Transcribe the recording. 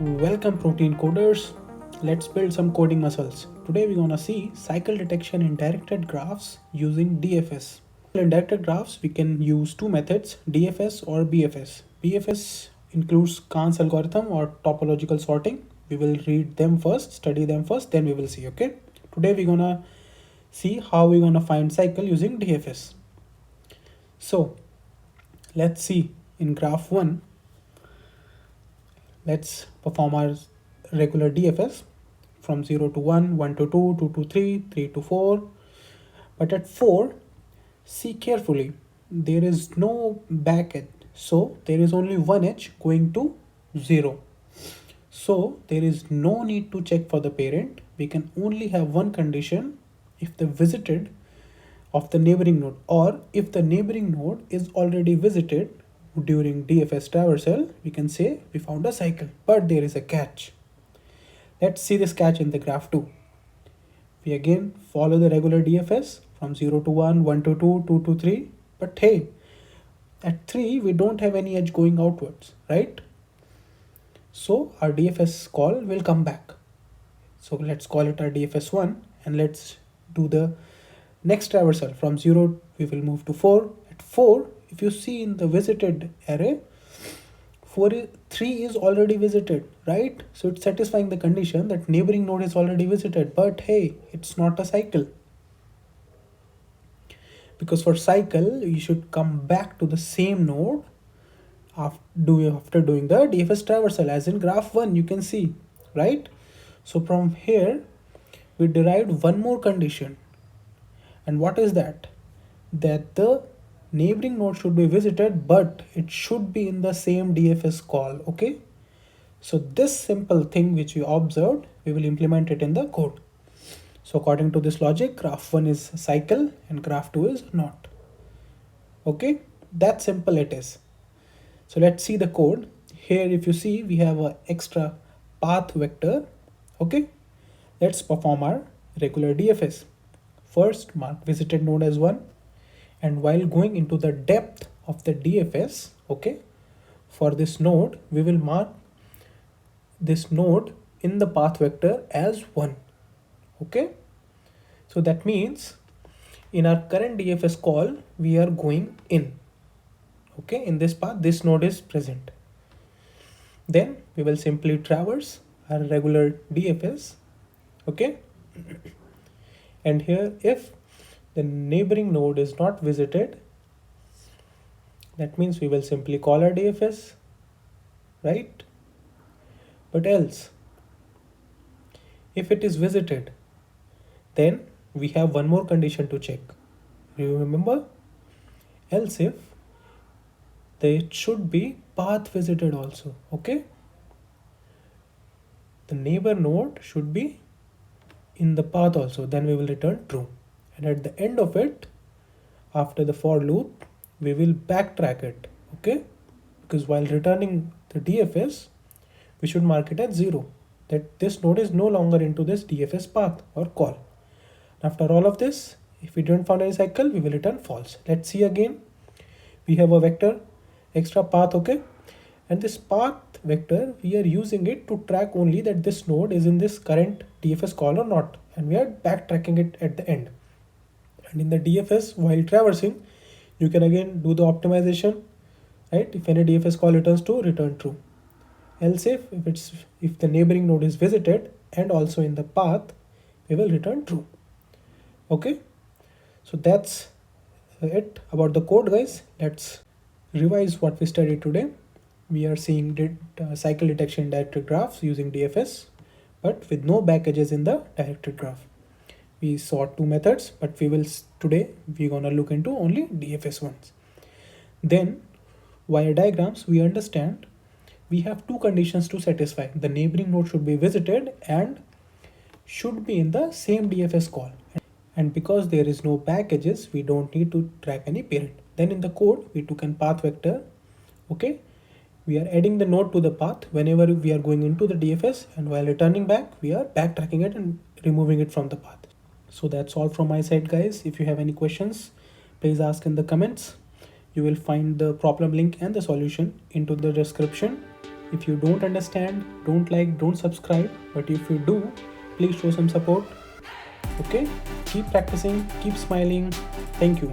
Welcome protein coders. Let's build some coding muscles. Today we're gonna see cycle detection in directed graphs using DFS. In directed graphs we can use two methods, DFS or BFS. BFS includes Kahn's algorithm or topological sorting. We will read them first, study them first, then we will see, okay? Today we're gonna see how we're gonna find cycle using DFS. So let's see in graph 1. Let's perform our regular DFS from 0 to 1, 1 to 2, 2 to 3, 3 to 4. But at 4, see carefully, there is no back edge. So there is only one edge going to 0. So there is no need to check for the parent. We can only have one condition if the visited of the neighboring node, or if the neighboring node is already visited during DFS traversal, we can say we found a cycle. But there is a catch. Let's see this catch in the graph 2. We again follow the regular DFS from 0 to 1, 1 to 2, 2 to 3. But hey, at 3 we don't have any edge going outwards, right? So our DFS call will come back. So let's call it our DFS 1 and let's do the next traversal. From 0 we will move to 4. At 4, if you see in the visited array, 3 is already visited, right? So it's satisfying the condition that neighboring node is already visited. But hey, it's not a cycle. Because for cycle, you should come back to the same node after doing the DFS traversal, as in graph 1 you can see, right? So from here, we derived one more condition. And what is that? That the neighboring node should be visited, but it should be in the same DFS call, okay? So this simple thing which we observed, we will implement it in the code. So according to this logic, graph 1 is cycle and graph 2 is not. Okay, that simple it is. So let's see the code. Here if you see, we have an extra path vector, okay? Let's perform our regular DFS. First, mark visited node as 1. And while going into the depth of the DFS, okay, for this node, we will mark this node in the path vector as 1, okay? So that means in our current DFS call, we are going in, okay? In this path, this node is present. Then we will simply traverse our regular DFS, okay? And here, if the neighboring node is not visited, that means we will simply call our DFS, right? But else, if it is visited, then we have one more condition to check. You remember? Else if it should be path visited also, okay? The neighbor node should be in the path also, then we will return true. And at the end of it, after the for loop, we will backtrack it, okay? Because while returning the DFS, we should mark it as 0, that this node is no longer into this DFS path or call. After all of this, if we don't find any cycle, we will return false. Let's see again. We have a vector, extra path, okay? And this path vector, we are using it to track only that this node is in this current DFS call or not. And we are backtracking it at the end. And in the DFS, while traversing, you can again do the optimization, right? If any DFS call returns true, return true. Else if the neighboring node is visited and also in the path, we will return true. Okay, so that's it about the code, guys. Let's revise what we studied today. We are seeing cycle detection in directed graphs using DFS, but with no back edges in the directed graph. We saw two methods, but today we're gonna look into only DFS ones. Then via diagrams, we understand we have two conditions to satisfy. The neighboring node should be visited and should be in the same DFS call. And because there is no back edges, we don't need to track any parent. Then in the code, we took an path vector, okay? We are adding the node to the path whenever we are going into the DFS, and while returning back, we are backtracking it and removing it from the path. So that's all from my side, guys. If you have any questions, please ask in the comments. You will find the problem link and the solution into the description. If you don't understand, don't like, don't subscribe. But if you do, please show some support. Okay, keep practicing, keep smiling. Thank you.